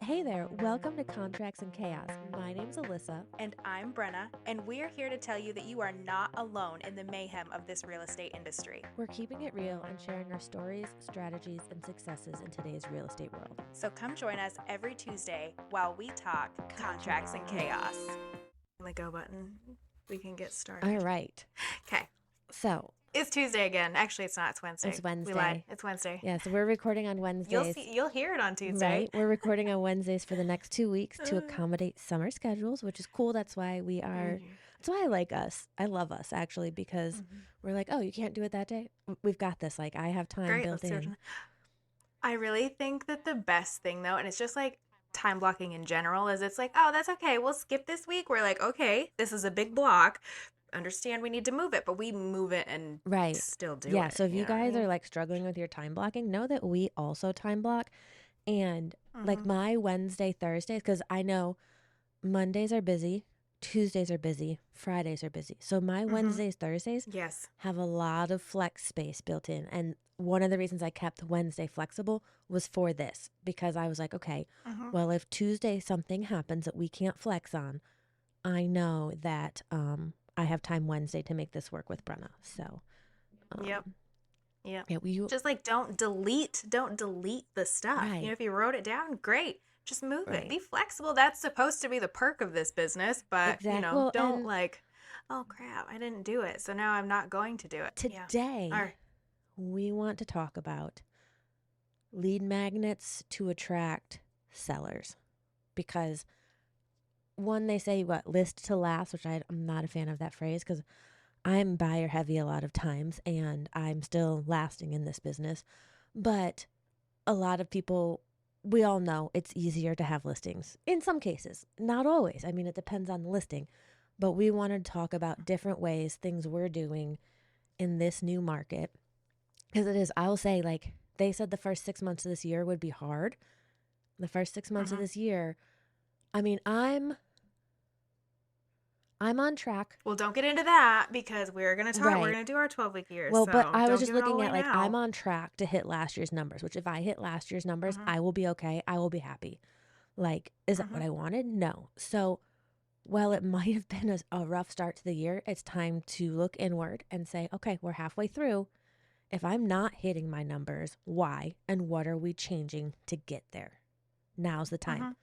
Hey there, welcome to Contracts and Chaos. My name's Alyssa. And I'm Brenna, and we are here to tell you that you are not alone in the mayhem of this real estate industry. We're keeping it real and sharing our stories, strategies, and successes in today's real estate world. So come join us every Tuesday while we talk contracts and chaos. The go button. We can get started. All right. Okay. So It's Tuesday again. Actually, it's not. It's Wednesday. it's Wednesday. We lied. It's Wednesday. Yeah, so we're recording on Wednesdays. You'll hear it on Tuesday. Right. We're recording on Wednesdays for the next 2 weeks to accommodate summer schedules, which is cool. That's why we are. That's why I like us. I love us actually because we're like, oh, you can't do it that day. We've got this. Like I have time Great, built let's do it. in. I really think that the best thing though, and it's just like time blocking in general, is it's like, oh, that's okay. We'll skip this week. We're like, okay, this is a big block. Understand we need to move it, but we move it and Right. still do Yeah. it. So if you know what I guys are mean? like struggling with your time blocking, know that we also time block. And like Mhm. my Wednesday, Thursdays, because I know Mondays are busy, Tuesdays are busy, Fridays are busy. So my Wednesdays, Thursdays Yes. have a lot of flex space built in. And one of the reasons I kept Wednesday flexible was for this, because I was like, okay, well, if Tuesday something happens that we can't flex on, I know that I have time Wednesday to make this work with Brenna. So, Yep. yeah, Just like don't delete the stuff. right, If you wrote it down, great. Just move it. right. Be flexible. That's supposed to be the perk of this business, but Exactly. Well, don't and like, oh crap, I didn't do it. So now I'm not going to do it. Yeah. today All right. we want to talk about lead magnets to attract sellers, because one, they say what, list to last, which I'm not a fan of that phrase because I'm buyer heavy a lot of times and I'm still lasting in this business. But a lot of people, we all know it's easier to have listings in some cases, not always. I mean, it depends on the listing. But we wanted to talk about different ways, things we're doing in this new market. Because it is, I'll say, like, they said the first 6 months of this year would be hard. The first 6 months of this year, I mean, I'm on track. Well, don't get into that because we're gonna talk. We're Right. gonna do our 12-week years. Well, So but I was don't just give it all looking away at like now. I'm on track to hit last year's numbers, which if I hit last year's numbers, I will be okay. I will be happy. Like, is that what I wanted? No. So, while it might have been a rough start to the year, it's time to look inward and say, okay, we're halfway through. If I'm not hitting my numbers, why? And what are we changing to get there? Now's the time.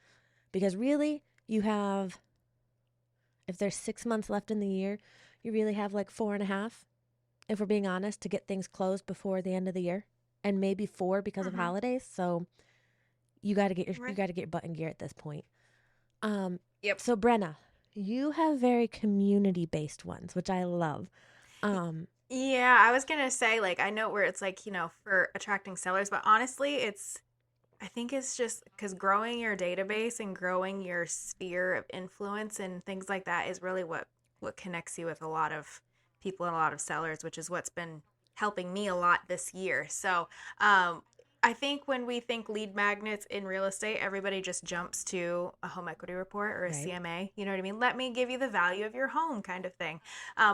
Because really, you have, if there's 6 months left in the year, you really have like 4.5, if we're being honest, to get things closed before the end of the year, and maybe 4 because of holidays. So you got to get you got to get your butt in gear at this point. Yep. So Brenna, you have very community based ones, which I love. Yeah, I was gonna say, like, I know where it's like, for attracting sellers, but honestly, I think it's just because growing your database and growing your sphere of influence and things like that is really what connects you with a lot of people and a lot of sellers, which is what's been helping me a lot this year. So, I think when we think lead magnets in real estate, everybody just jumps to a home equity report or a Right. CMA. You know what I mean? Let me give you the value of your home, kind of thing,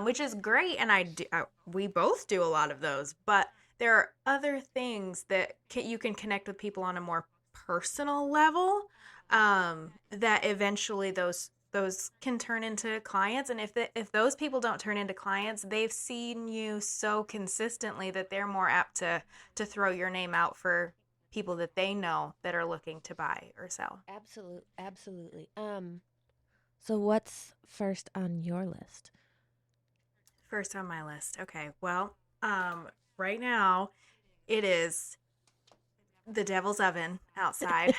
which is great. And we both do a lot of those, but there are other things that you can connect with people on a more personal level, that eventually those can turn into clients. And if those people don't turn into clients, they've seen you so consistently that they're more apt to throw your name out for people that they know that are looking to buy or sell. Absolutely. So what's first on your list? First on my list. Okay. Well, right now it is the devil's oven outside.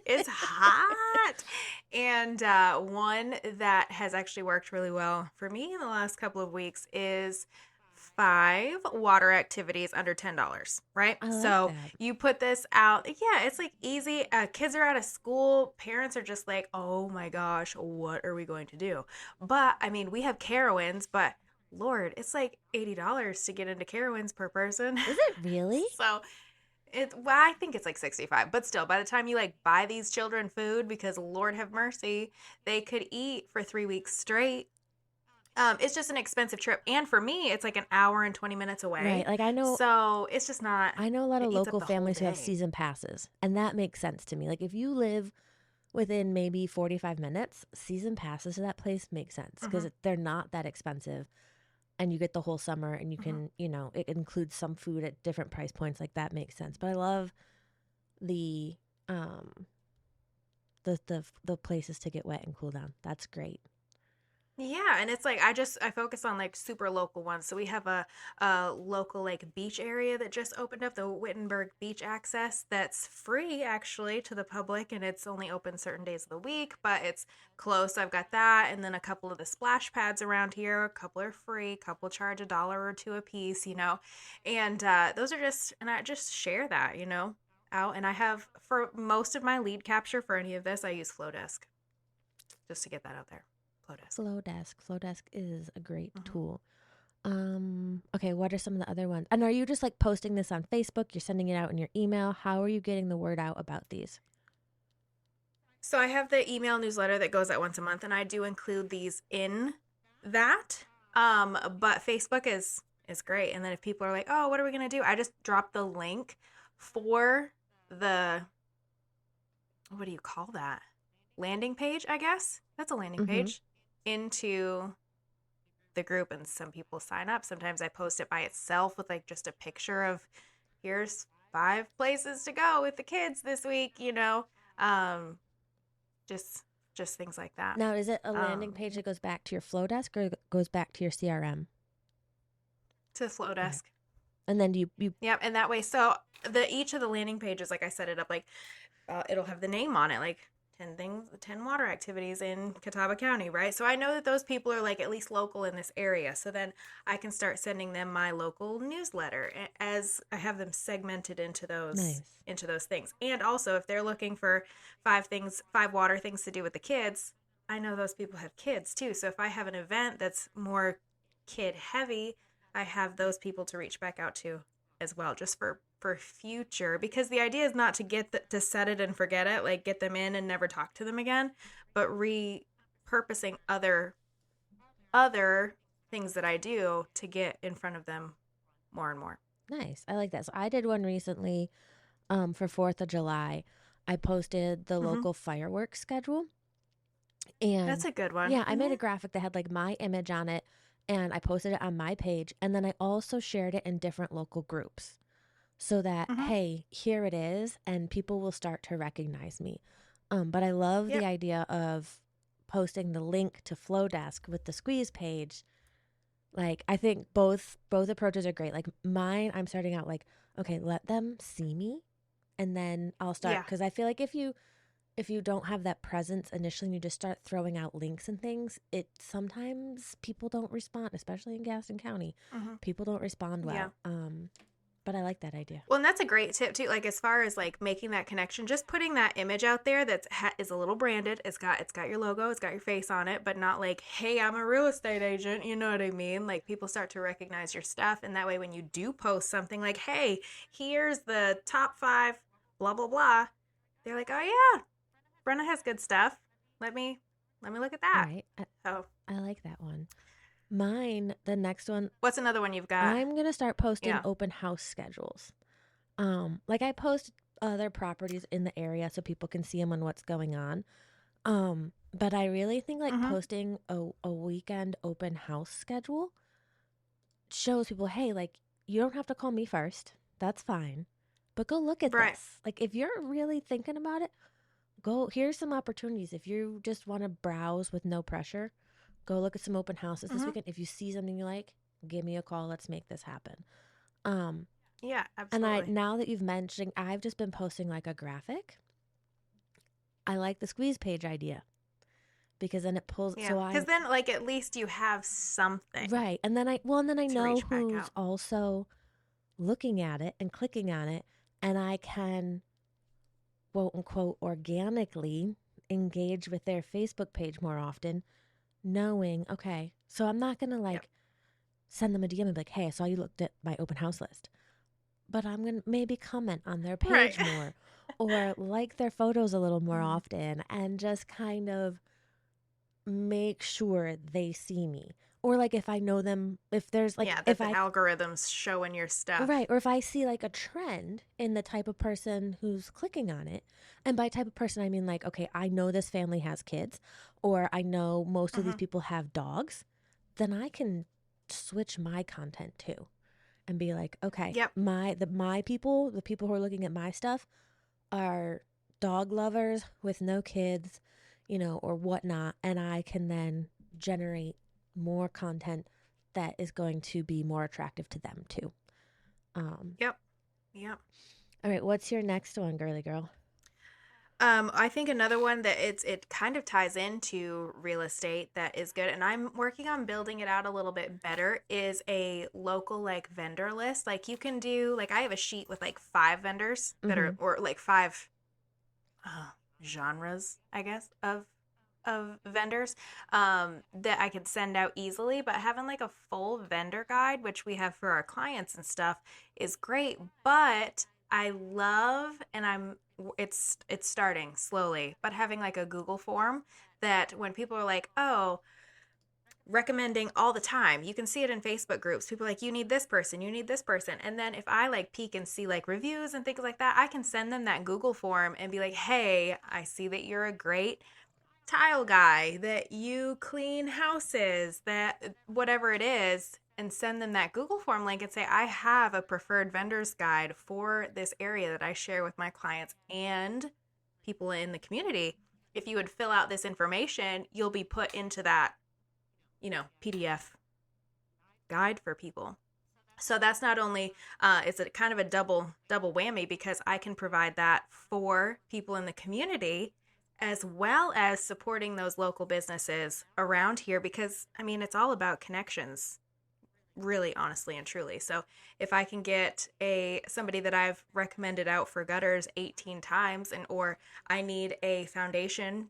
It's hot. And one that has actually worked really well for me in the last couple of weeks is 5 water activities under $10, right? I like So that. you put this out. Yeah, it's like easy. Kids are out of school. Parents are just like, oh my gosh, what are we going to do? But I mean, we have Carowinds, but Lord, it's like $80 to get into Carowinds per person. Is it really? So I think it's like 65, but still, by the time you like buy these children food, because Lord have mercy, they could eat for 3 weeks straight. It's just an expensive trip, and for me, it's like an hour and 20 minutes Right. away. Like So it's just not. I know a lot It of eats up local the whole families who have day. season passes, and that makes sense to me. Like if you live within maybe 45 minutes, season passes to that place make sense Hmm. because they're not that expensive and you get the whole summer and you Hmm. can, it includes some food at different price points. Like that makes sense. But I love the um the places to get wet and cool down. That's great. Yeah, and it's like I focus on like super local ones. So we have a local like beach area that just opened up, the Wittenberg Beach Access, that's free actually to the public, and it's only open certain days of the week, but it's close. I've got that, and then a couple of the splash pads around here. A couple are free, a couple charge $1 or $2 a piece, and those are just, and I just share that, out. And I have, for most of my lead capture for any of this, I use Flowdesk, just to get that out there. Flowdesk. Flowdesk is a great Hmm. tool. Okay, what are some of the other ones? And are you just like posting this on Facebook? You're sending it out in your email? How are you getting the word out about these? So I have the email newsletter that goes out once a month, and I do include these in that. But Facebook is great. And then if people are like, "Oh, what are we gonna do?" I just drop the link for the, what do you call that? Landing page, I guess. That's a landing Mm-hmm. page, into the group, and some people sign up. Sometimes I post it by itself with like just a picture of, here's 5 places to go with the kids this week. Um, just just things like that. Now, is it a landing Um, page that goes back to your Flowdesk or goes back to your CRM? to Okay. Flowdesk. And then do you Yep, and that way, so the each of the landing pages, like I set it up, like it'll have the name on it, like 10 water activities in Catawba County, right? So I know that those people are like at least local in this area. So then I can start sending them my local newsletter, as I have them segmented nice. into those things. And also, if they're looking for 5 water things to do with the kids, I know those people have kids too. So if I have an event that's more kid heavy, I have those people to reach back out to as well, just for future, because the idea is not to to set it and forget it, like get them in and never talk to them again, but repurposing other things that I do to get in front of them more and more. Nice. I like that. So I did one recently for 4th of July. I posted the Hmm. local fireworks schedule That's and a good one. yeah, I made Hmm. a graphic that had like my image on it and I posted it on my page and then I also shared it in different local groups so that Hmm. hey, here it is and people will start to recognize me. But I love the Yep. idea of posting the link to Flowdesk with the squeeze page. Like I think both approaches are great. Like mine, I'm starting out like, okay, let them see me and then I'll start Yeah. because I feel like if you don't have that presence initially and you just start throwing out links and things, it sometimes people don't respond, especially in Gaston County. Hmm. People don't respond Yeah. well. But I like that idea. Well, and that's a great tip too. Like as far as like making that connection, just putting that image out there that is a little branded. It's got your logo, it's got your face on it, but not like, "Hey, I'm a real estate agent." You know what I mean? Like people start to recognize your stuff, and that way, when you do post something like, "Hey, here's the top 5, blah blah blah," they're like, "Oh yeah, Brenna has good stuff. Let me look at that." Right. So, I like that one. Mine, the next one, what's another one you've got? I'm gonna start posting Yeah. open house schedules. Like I post other properties in the area so people can see them and what's going on. But I really think like Mm-hmm. posting a weekend open house schedule shows people, hey, like you don't have to call me first. That's fine. But go look at Right. this. Like if you're really thinking about it, go here's some opportunities. If you just want to browse with no pressure, go look at some open houses this Mm-hmm. weekend. If you see something you like, give me a call. Let's make this happen. Um, Yeah, and I absolutely. now that you've mentioned, I've just been posting like a graphic. I like the squeeze page idea because then it pulls. Yeah, So because I then, like, at least you have something right, and then I to know reach back who's out. also looking at it and clicking on it, and I can quote unquote organically engage with their Facebook page more often, knowing okay, so I'm not gonna Yep. like send them a DM and be like, hey, I saw you looked at my open house list, but I'm gonna maybe comment on their Right. page more or like their photos a little more Mhm. often and just kind of make sure they see me. or like if I know them, if there's like, Yeah, that if the I, algorithm's showing your stuff. right, or if I see like a trend in the type of person who's clicking on it, and by type of person, I mean like, okay, I know this family has kids, or I know most of these Hmm. people have dogs, then I can switch my content too and be like, okay, Yep. my people, the people who are looking at my stuff are dog lovers with no kids, or whatnot, and I can then generate more content that is going to be more attractive to them too. Um, Yep. Yep. all right, what's your next one, girly girl? I think another one that it kind of ties into real estate that is good, and I'm working on building it out a little bit better, is a local like vendor list. Like you can do like I have a sheet with like five vendors that Mm-hmm. are or like five uh, genres, I guess, of vendors that I could send out easily. But having like a full vendor guide, which we have for our clients and stuff, is great. But I love, and it's starting slowly, but having like a Google form that when people are like, oh, recommending all the time. You can see it in Facebook groups. People are like, you need this person, you need this person. And then if I like peek and see like reviews and things like that, I can send them that Google form and be like, hey, I see that you're a great tile guy, that you clean houses, that whatever it is, and send them that Google form link and say, I have a preferred vendors guide for this area that I share with my clients and people in the community. If you would fill out this information, you'll be put into that, PDF guide for people. So that's not only it's a kind of a double whammy because I can provide that for people in the community as well as supporting those local businesses around here because I mean it's all about connections, really honestly and truly. So if I can get a somebody that I've recommended out for gutters 18 times and or I need a foundation.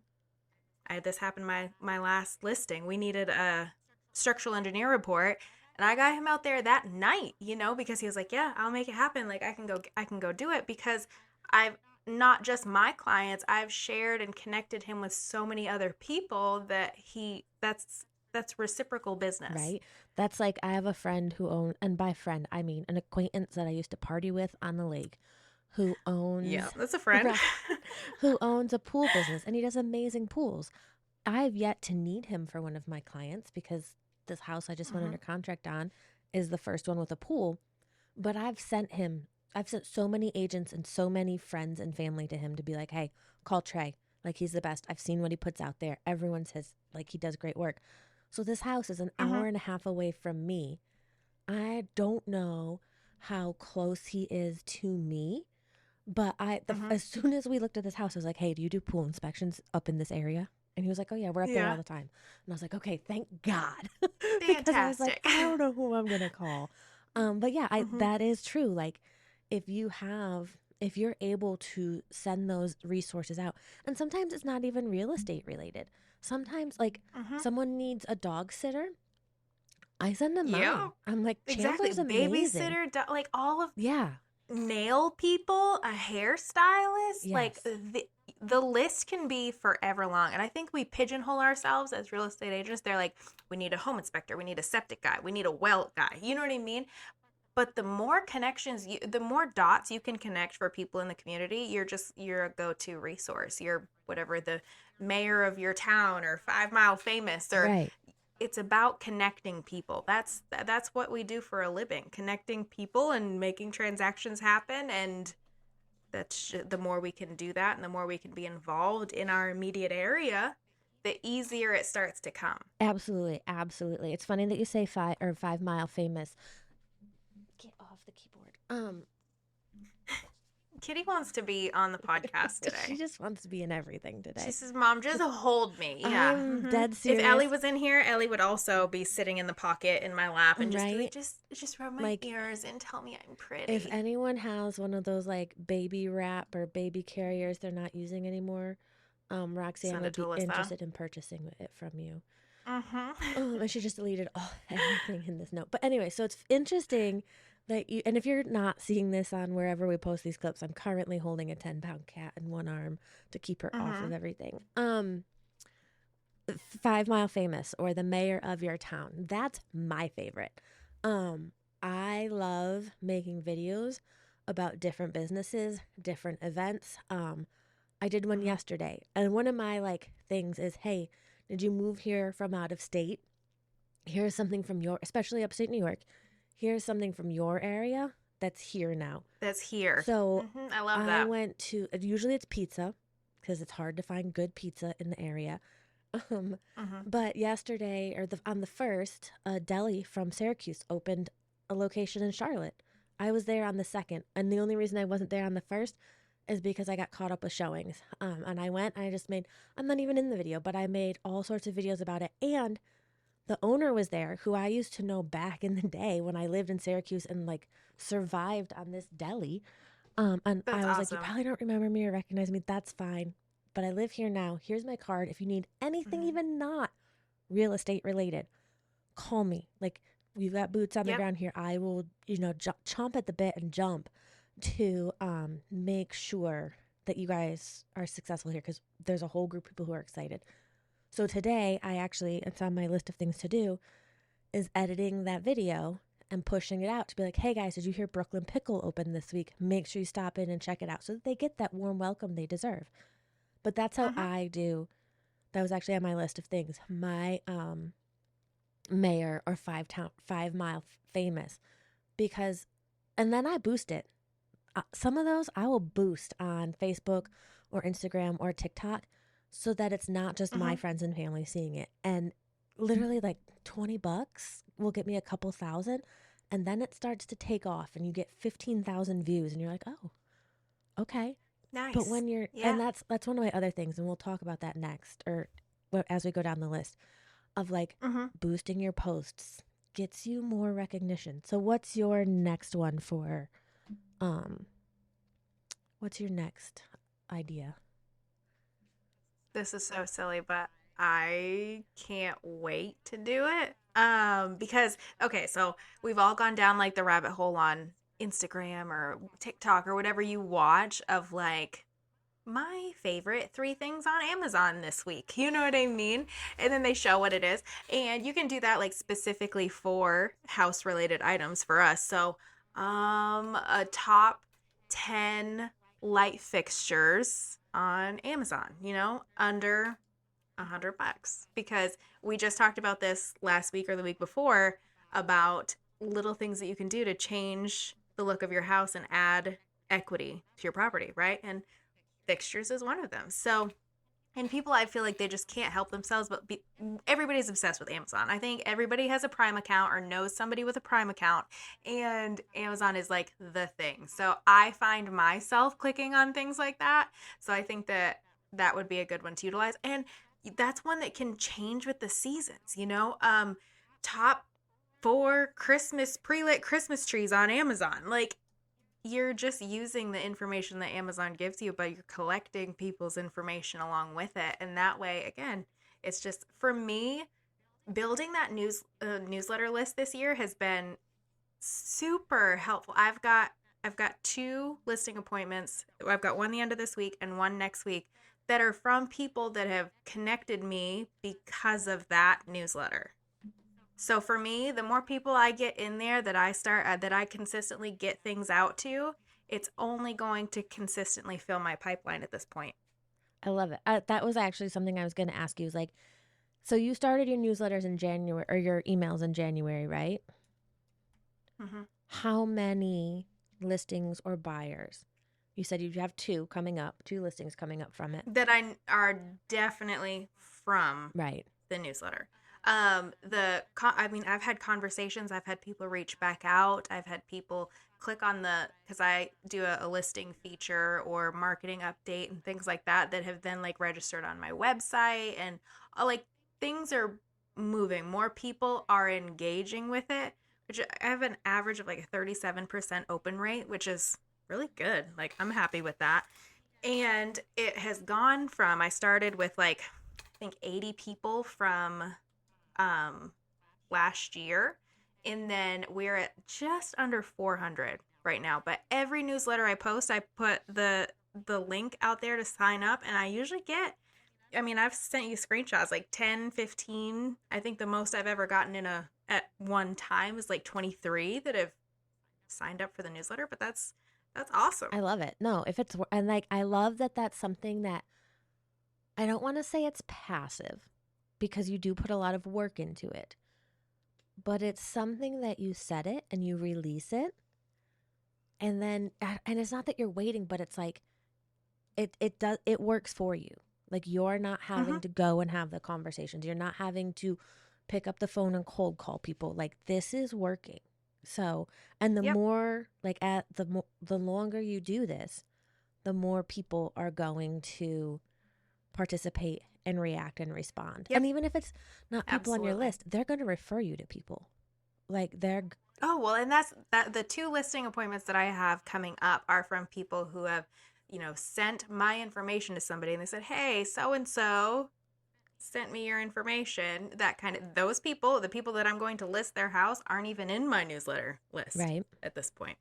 I had this happen my last listing. We needed a structural engineer report, and I got him out there that night, because he was like, "Yeah, I'll make it happen. Like I can go do it because I've not just my clients, I've shared and connected him with so many other people that that's reciprocal business." Right? That's like I have a friend who owns, and by friend I mean an acquaintance that I used to party with on the lake, who Yeah, owns, that's a friend. right, who owns a pool business, and he does amazing pools. I've yet to need him for one of my clients because this house I just went Hmm. under contract on is the first one with a pool. But I've sent so many agents and so many friends and family to him to be like, hey, call Trey. Like, he's the best. I've seen what he puts out there. Everyone says, like, he does great work. So this house is an Hmm. hour and a half away from me. I don't know how close he is to me, but Hmm. as soon as we looked at this house, I was like, hey, do you do pool inspections up in this area? And he was like, oh, yeah, we're up there all Yeah. the time. And I was like, okay, thank God. Because I was like, Fantastic. I don't know who I'm going to call. But yeah, Hmm. that is true. Like, if you're able to send those resources out, and sometimes it's not even real estate related. Sometimes, like, Hmm. someone needs a dog sitter, I send them Yeah, mine. I'm like, exactly. Chandler's amazing. Babysitter, like all of Yeah. nail people, a hairstylist, like Yes. the list can be forever long. And I think we pigeonhole ourselves as real estate agents. They're like, we need a home inspector, we need a septic guy, we need a well guy. You know what I mean? But the more connections the more dots you can connect for people in the community, you're a go-to resource. You're whatever the mayor of your town or 5 Mile Famous or Right. it's about connecting people. That's what we do for a living, connecting people and making transactions happen. And the more we can do that, and the more we can be involved in our immediate area, the easier it starts to come. Absolutely, absolutely. It's funny that you say 5 Mile Famous. Get off the keyboard. Kitty wants to be on the podcast She today. just wants to be in everything She today. says, "Mom, just hold me." Yeah. I'm dead If Ellie serious, was in here, Ellie would also be sitting in the pocket in my lap and just be like, right? "Just rub my Like, ears and tell me I'm if pretty." anyone has one of those like baby wrap or baby carriers they're not using anymore, Roxanne Send it would to be Alyssa. interested in purchasing it from you. Mm-hmm. And she just deleted everything in this note. But anyway, so it's interesting that you, and if you're not seeing this on wherever we post these clips, I'm currently holding a 10-pound cat in one arm to keep her off Mm-hmm. of everything. 5 Mile Famous or the mayor of your town. That's my favorite. Um, I love making videos about different businesses, different events. I did one Mhm. yesterday, and one of my like things is, hey, did you move here from out of state? Here's something from your, especially upstate New York. Here's something from your area that's here now. That's here. So I love I that. went to, usually it's pizza because it's hard to find good pizza in the area. Um, Mhm. but yesterday, or on the first, a deli from Syracuse opened a location in Charlotte. I was there on the second, and the only reason I wasn't there on the first is because I got caught up with showings. And I went, and I just made, I'm not even in the video, but I made all sorts of videos about it. And the owner was there, who I used to know back in the day when I lived in Syracuse and like survived on this deli. And That's I was like, you awesome. probably don't remember me or recognize me. That's fine. But I live here now. Here's my card. If you need anything, Mhm. even not real estate related, call me. Like, we've got boots on the Yep. ground here. I will, chomp at the bit and jump to make sure that you guys are successful here because there's a whole group of people who are excited. So today, it's on my list of things to do, is editing that video and pushing it out to be like, hey guys, did you hear Brooklyn Pickle open this week? Make sure you stop in and check it out so that they get that warm welcome they deserve. But that's how Mhm. I do. That was actually on my list of things. My mayor or 5 Mile Famous, because, and then I boost it. Some of those I will boost on Facebook or Instagram or TikTok so that it's not just my Mhm. friends and family seeing it. And literally like $20 will get me a couple thousand. And then it starts to take off and you get 15,000 views and you're like, oh, okay. But Nice. when you're, and Yeah. that's one of my other things, and we'll talk about that next or as we go down the list of like Mhm. boosting your posts gets you more recognition. So what's your next one for um what's your next idea? This is so silly, but I can't wait to do it. Because okay, so we've all gone down like the rabbit hole on Instagram or TikTok or whatever you watch of like my favorite three things on Amazon this week. You know what I mean? And then they show what it is. And you can do that like specifically for house related items for us. So, a top 10 light fixtures on Amazon, under $100 because we just talked about this last week or the week before about little things that you can do to change the look of your house and add equity to your property, right? And fixtures is one of them. So, and people, I feel like they just can't help themselves, but everybody's obsessed with Amazon. I think everybody has a Prime account or knows somebody with a Prime account, and Amazon is like the thing. So I find myself clicking on things like that. So I think that that would be a good one to utilize. And that's one that can change with the seasons, top four Christmas pre-lit Christmas trees on Amazon. Like you're just using the information that Amazon gives you, but you're collecting people's information along with it. And that way, again, it's just for me, building that newsletter list this year has been super helpful. I've got two listing appointments. I've got one the end of this week and one next week that are from people that have connected me because of that newsletter. So for me, the more people I get in there that I consistently get things out to, it's only going to consistently fill my pipeline at this point. I love it. That was actually something I was going to ask you. Is like, so you started your newsletters in January or your emails in January, right? hmm How many listings or buyers? You said you have two listings coming up from it. That I are definitely from Right. the newsletter. I mean, I've had conversations. I've had people reach back out. I've had people click on because I do a listing feature or marketing update and things like that that have then like registered on my website and like things are moving. More people are engaging with it, which I have an average of like a 37% open rate, which is really good. Like I'm happy with that. And it has gone from I started with like I think 80 people from um last year and then we're at just under 400 right now. But every newsletter I post, I put the link out there to sign up and I usually get I mean, I've sent you screenshots like 10, 15. I think the most I've ever gotten in a at one time is like 23 that have signed up for the newsletter, but that's awesome. I love it. No, if it's, and like, I love that that's something that I don't want to say it's passive because you do put a lot of work into it, but it's something that you set it and you release it. And then, and it's not that you're waiting, but it's like, it works for you. Like you're not Hmm. having to go and have the conversations. You're not having to pick up the phone and cold call people. Like this is working. So, and the Yep. more like the longer you do this, the more people are going to participate and react and respond. And Yep. even if it's not people on your Absolutely. list, they're going to refer you to people. Like they're Oh, well, and that's that the two listing appointments that I have coming up are from people who have, sent my information to somebody and they said, "Hey, so and so sent me your information." That kind of those people, the people that I'm going to list their house aren't even in my newsletter list right. at this point.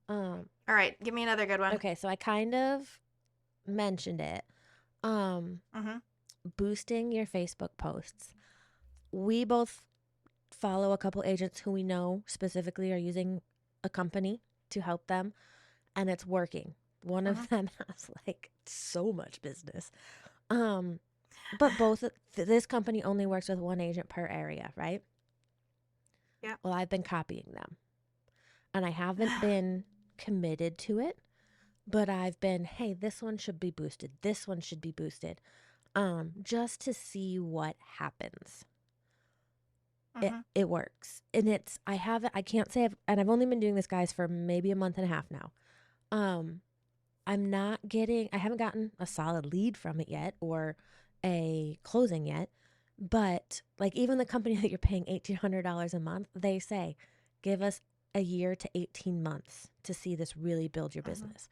Um All right, give me another good one. okay, so I kind of mentioned it. Um Mhm. Boosting your Facebook posts. We both follow a couple agents who we know specifically are using a company to help them, and it's working. One Mhm. of them has like so much business. Um, but both this company only works with one agent per area, right? Yep. Well, I've been copying them, and I haven't been committed to it, but I've been, hey, this one should be boosted. This one should be boosted. Just to see what happens. it Mhm. it works, and it's I can't say I've only been doing this, guys, for maybe a month and a half now. um I haven't gotten a solid lead from it yet or a closing yet, but like even the company that you're paying $1,800 a month, they say give us a year to 18 months to see this really build your Mhm. business.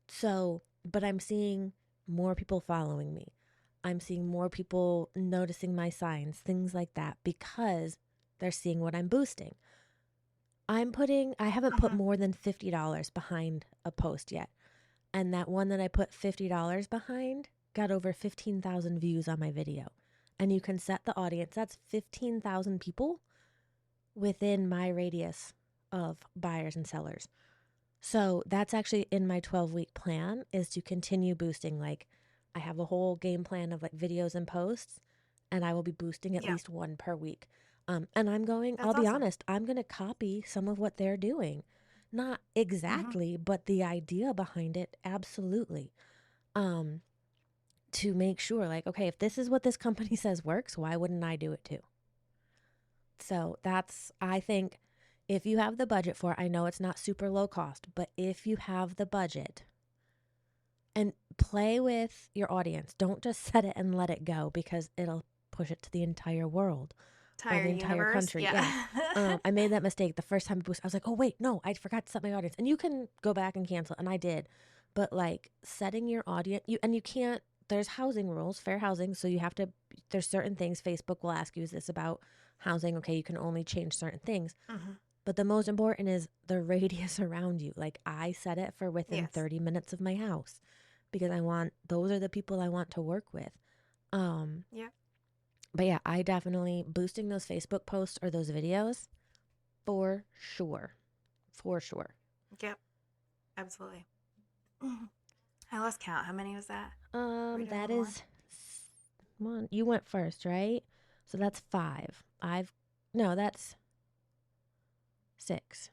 So, but I'm seeing more people following me. I'm seeing more people noticing my signs, things like that, because they're seeing what I'm boosting. I haven't put Mhm. more than $50 behind a post yet. And that one that I put $50 behind got over 15,000 views on my video. And you can set the audience. That's 15,000 people within my radius of buyers and sellers. So that's actually in my 12-week plan, is to continue boosting. Like I have a whole game plan of like videos and posts, and I will be boosting at Yeah. least one per week. And I'll That's be awesome. honest, I'm going to copy some of what they're doing. Not Mhm. exactly, but the idea behind it, absolutely. Um, to make sure, like, okay, if this is what this company says works, why wouldn't I do it too? So I think if you have the budget for it, I know it's not super low cost, but if you have the budget, and play with your audience, don't just set it and let it go because it'll push it to the entire world or Entire the entire universe. country. Yeah. Yeah. I made that mistake the first time I was like, oh, wait, no, I forgot to set my audience. And you can go back and cancel. And I did. But like setting your audience, you can't, there's housing rules, fair housing. So there's certain things Facebook will ask you, is this about housing? Okay, you can only change certain things. Mhm. But the most important is the radius around you. Like I set it for within Yes. 30 minutes of my house because those are the people I want to work with. Um, Yeah. but yeah, I definitely boosting those Facebook posts or those videos for sure. For sure. Yep. Absolutely. Mhm. I lost count. How many was that? Are we doing That one more? is one. You went first, right? So that's five. No, that's six.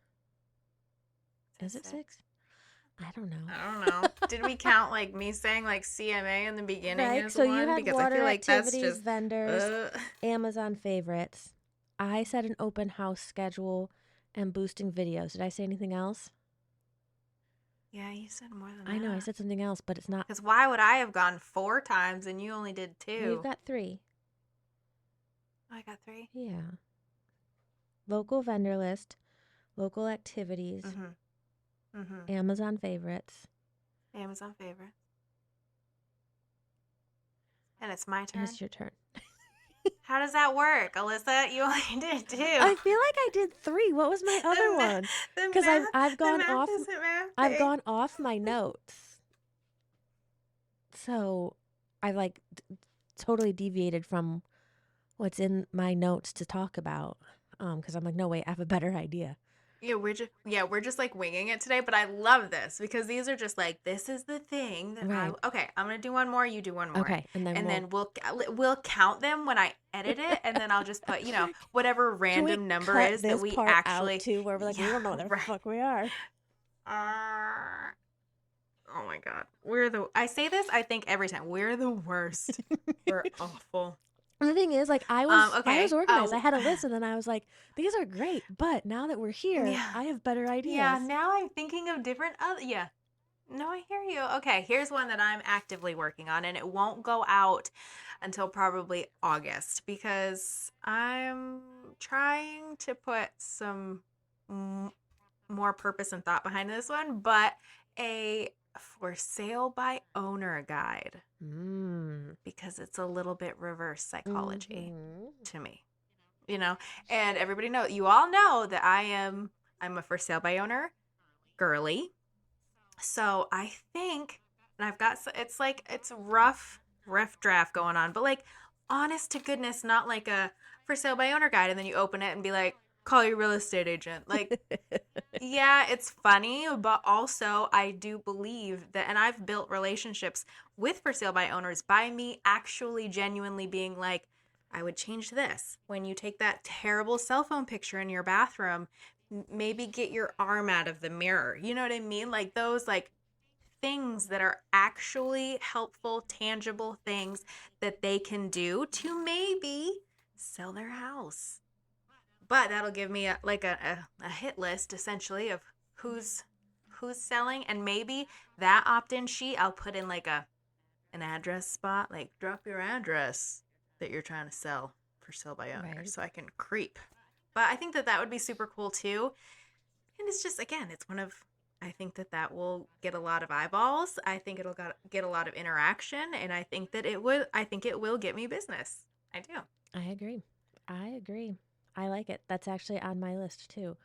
Is Is that it six? six? I don't know. I don't know. Did we count like me saying like CMA in the beginning Right. as So you one? had Because I water feel like that's activities, just, vendors, uh, Amazon favorites. I said an open house schedule and boosting videos. Did I say anything else? yeah, you said more than I know I that. said something else, but it's not. Because why would I have gone four times and you only did Well, you've two? got three. Oh, I got three. Yeah. Local vendor list, local activities, Mm-hmm. Mm-hmm. Amazon favorites. Amazon favorite. And it's my And turn. it's your turn. How does that work, Alyssa? You only did two. I feel like I did three. What was my other the ma- one? the Because math the math isn't I've mathing. gone off my notes. So I like totally deviated from what's in my notes to talk about. Because I'm like, no, wait, I have a better idea. We're just like winging it today, but I love this because these are just like this is the thing that Right. okay, I'm going to do one more, you do one more. Okay. And then And then we'll count them when I edit it, and then I'll just put, whatever can we random number cut is that this we part out actually too, where we're like, we yeah, don't know what the right. fuck we are? Uh, oh my god. I say this I think every time. We're the worst. We're awful. And the thing is, like, I was Okay. organized. I had a list, and then I was like, these are great, but now that we're here, Yeah. I have better Yeah, ideas. now I'm thinking of different other yeah. No, I hear you. Okay, here's one that I'm actively working on, and it won't go out until probably August because I'm trying to put some more purpose and thought behind this one, but a for sale by owner guide Mm. because it's a little bit reverse psychology Mm-hmm. to me, you know? And everybody know, you all know that I'm a for sale by owner girly. So I think, and it's like, it's rough draft going on, but like, honest to goodness, not like a for sale by owner guide. And then you open it and be like, call your real estate agent. Like, yeah, it's funny, but also I do believe that, and I've built relationships with for sale by owners by me actually genuinely being like, I would change this. When you take that terrible cell phone picture in your bathroom, maybe get your arm out of the mirror. You know what I mean? Like those like things that are actually helpful, tangible things that they can do to maybe sell their house. But that'll give me a hit list essentially of who's selling, and maybe that opt-in sheet I'll put in like an address spot, like drop your address that you're trying to sell for sale by owner Right. so I can creep. But I think that that would be super cool too. And it's just, again, it's one of, I think that that will get a lot of eyeballs. I think it'll get a lot of interaction. And I think it will get me business. I do. I agree. I agree. I like it. That's actually on my list too.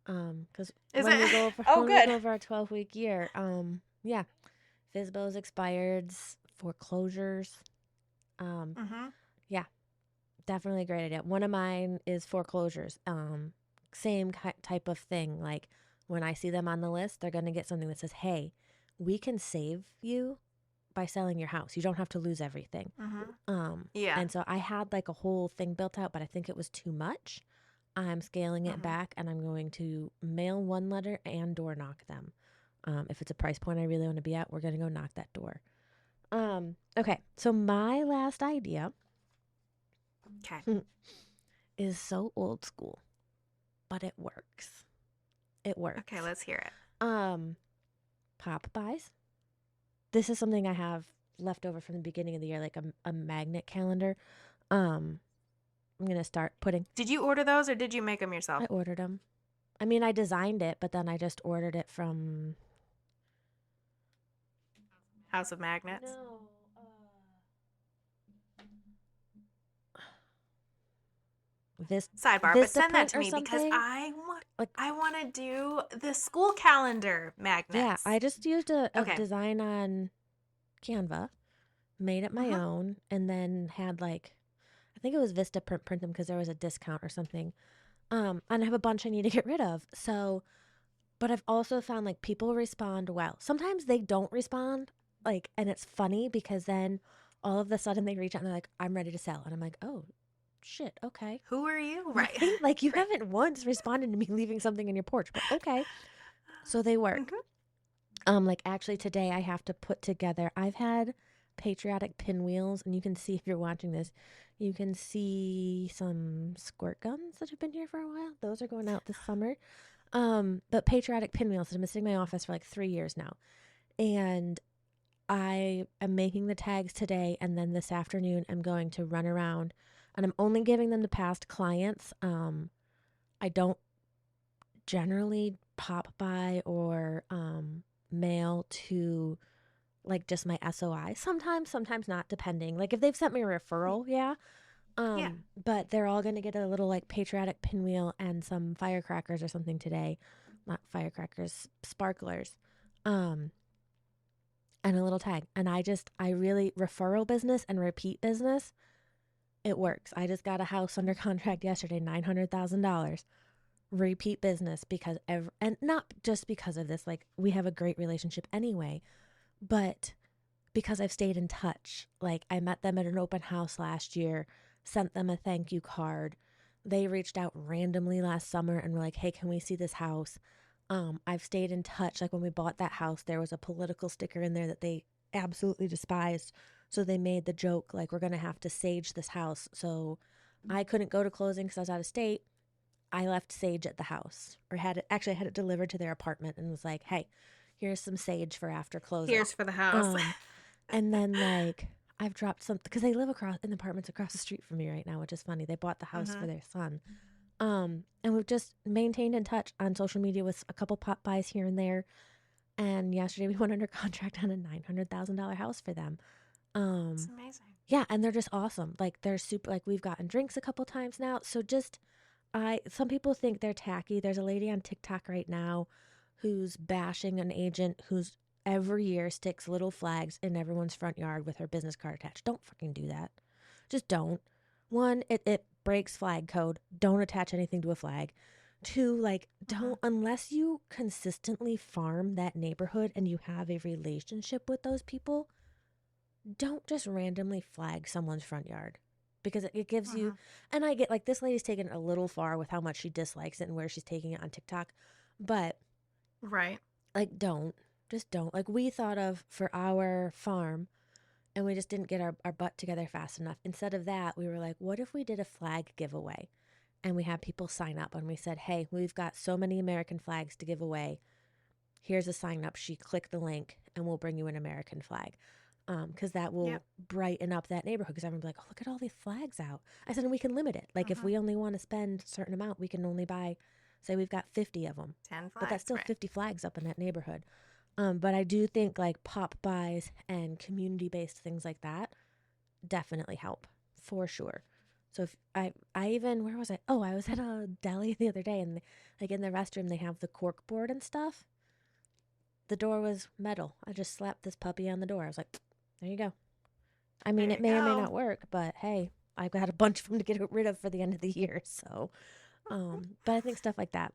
Because Is when it? we go over Oh, when we good. go over our 12-week year, yeah, FSBO's expireds, foreclosures. Um, Mm-hmm. yeah, definitely a great idea. One of mine is foreclosures. Same type of thing. Like when I see them on the list, they're gonna get something that says, "Hey, we can save you by selling your house. You don't have to lose everything." Mm-hmm. Yeah. And so I had like a whole thing built out, but I think it was too much. I'm scaling it Mm-hmm. back, and I'm going to mail one letter and door knock them. If it's a price point I really want to be at, we're going to go knock that door. Okay, so my last idea Okay. is so old school, but it works. It Okay, works. let's hear it. Um, Pop buys. This is something I have left over from the beginning of the year, like a magnet calendar. Um, I'm gonna start putting. Did you order those or did you make them I yourself? ordered them. I mean, I designed it, but then I just ordered it from. House of Magnets? No, Vis Sidebar, but send that Vistaprint to or me because something. Like, I want to do the school calendar yeah, I magnets. just used a Okay. design on Canva, made it my Mm-hmm. own, and then had like, I think it was print them because there was a discount or something. And I have a bunch I need to get rid of. So, but I've also found like people respond well. Sometimes they don't respond, like, and it's funny because then all of a sudden they reach out and they're like, "I'm ready to sell," and I'm like, "Oh, shit, okay." Who are you? Right. Right? Like you Right. haven't once responded to me leaving something in your porch, but okay. So they work. Mm-hmm. Like actually today I have to put together. I've had patriotic pinwheels, and you can see if you're watching this, you can see some squirt guns that have been here for a while. Those are going out this summer. But patriotic pinwheels that have been sitting in my office for like 3 years now. And I am making the tags today, and then this afternoon I'm going to run around, and I'm only giving them to past clients. I don't generally pop by or mail to like just my SOI. Sometimes not, depending. Like if they've sent me a referral, yeah. Yeah. But they're all gonna get a little like patriotic pinwheel and some firecrackers or something today. Not firecrackers, sparklers. Um, and a little tag. And I really, referral business and repeat business, it works. I just got a house under contract yesterday, $900,000. Repeat business because and not just because of this, like we have a great relationship anyway, but because I've stayed in touch. Like I met them at an open house last year, sent them a thank you card. They reached out randomly last summer and were like, "Hey, can we see this house?" I've stayed in touch. Like when we bought that house, there was a political sticker in there that they absolutely despised. So they made the joke like, "We're going to have to sage this house." So I couldn't go to closing because I was out of state. I left sage at the house, or I had it delivered to their apartment and was like, "Hey, here's some sage for after closing." Here's for the house. Um, and then like I've dropped something because they live across in the apartments across the street from me right now, which is funny. They bought the house for Mm-hmm. their son. And we've just maintained in touch on social media with a couple pop buys here and there. And yesterday we went under contract on a $900,000 house for them. It's Um, amazing. yeah, and they're just awesome. Like they're super. Like we've gotten drinks a couple times now. So just some people think they're tacky. There's a lady on TikTok right now who's bashing an agent who's every year sticks little flags in everyone's front yard with her business card attached. Don't fucking do that. Just don't. One, it breaks flag code. Don't attach anything to a flag. Two, like, Mm-hmm. don't, unless you consistently farm that neighborhood and you have a relationship with those people, don't just randomly flag someone's front yard because it gives you, Mm-hmm. and I get like this lady's taken it a little far with how much she dislikes it and where she's taking it on TikTok, but Right. like, just don't. Like, we thought of for our farm and we just didn't get our butt together fast enough. Instead of that, we were like, what if we did a flag giveaway and we had people sign up and we said, "Hey, we've got so many American flags to give away. Here's a sign up sheet. Click the link and we'll bring you an American flag." Because that Yep. will brighten up that neighborhood. Because everyone will be like, "Oh, look at all these flags out." I said, and we can limit it. Like, if Mm-hmm. we only want to spend a certain amount, we can only buy, say, we've got 50 of them. 10 But that's flags. still Right. 50 flags up in that neighborhood. But I do think like pop buys and community based things like that definitely help for sure. So if I even, where was I? Oh, I was at a deli the other day, and like in the restroom they have the cork board and stuff. The door was metal. I just slapped this puppy on the door. I was like, "There you go." I mean, There it you may or may go. not work, but hey, I've got a bunch of them to get rid of for the end of the year. So, but I think stuff like that,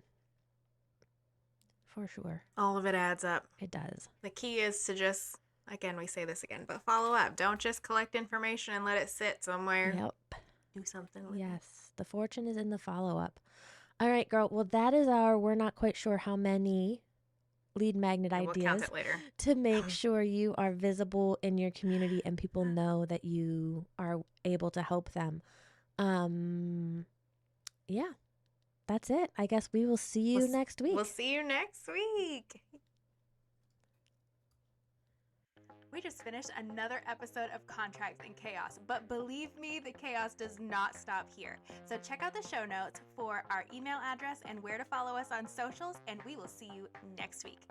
for sure, All of it adds up. it does. The key is to just, again, we say this again, but follow up. Don't just collect information and let it sit somewhere. Yep. Do something with it. Yes. The fortune is in the follow up. All right, girl. Well, that is our, we're not quite sure how many lead magnet Yeah, we'll count ideas it later. to make sure you are visible in your community and people know that you are able to help them. Um, yeah, that's it. I guess we will see We'll, you next we'll week. see you next week. We just finished another episode of Contracts and Chaos, but believe me, the chaos does not stop here. So check out the show notes for our email address and where to follow us on socials, and we will see you next week.